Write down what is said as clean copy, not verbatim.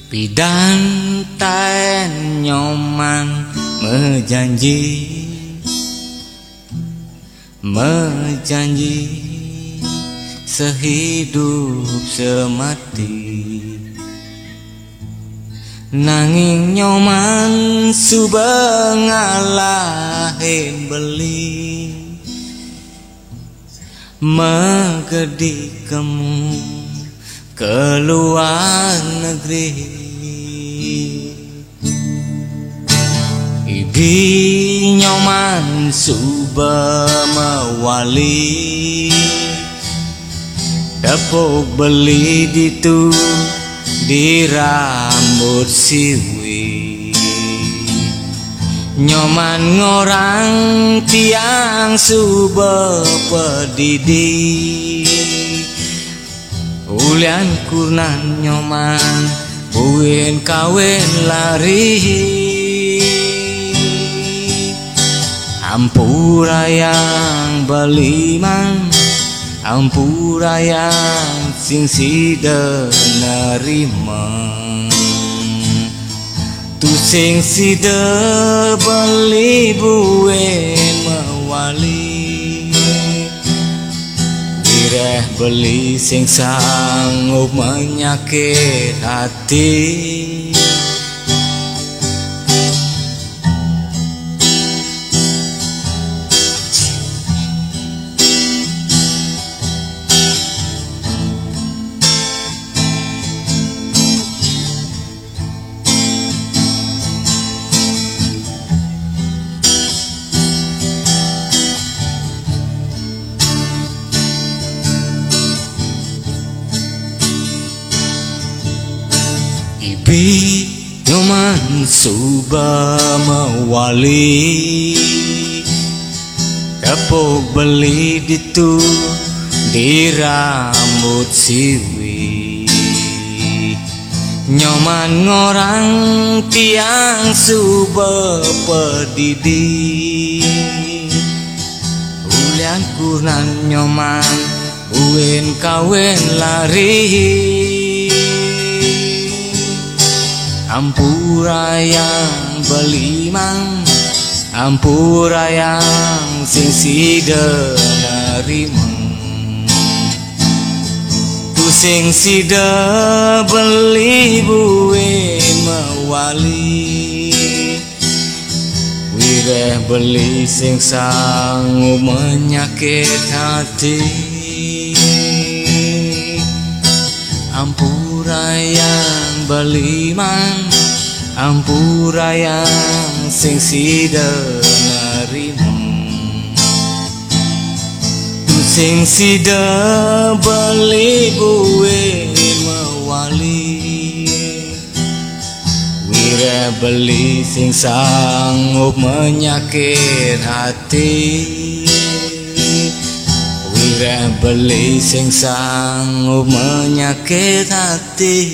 Pidanten nyoman Menjanji sehidup semati, nanging nyoman subengalahe beli megedikemu keluar negeri. Ibi nyoman suba mewali dapuk beli ditu di rambut siwi. Nyoman ngorang tiang suba pedidi, ulian kurnan nyoman buin kawin lari. Ampurayang baliman, ampurayang sing sida nerima, tu sing sida beli buin mewali. Wireh beli sing sanggup menyakit hati, Ibi nyoman suba mewali dapuk beli ditu di rambut siwi. Nyoman ngorang tiang suba pedidi, ulian kurnan nyoman uin kawin lari. Ampurayang baliman, ampurayang sing sida nerima, tu sing sida beli buin mewali. Wireh beli sing sanggup menyakit hati, ampurayang baliman, ampurayang sing sida nerima, tu sing sida beli buin mewali. Wireh beli sing sanggup menyakit hati, wireh beli sing sanggup menyakit hati.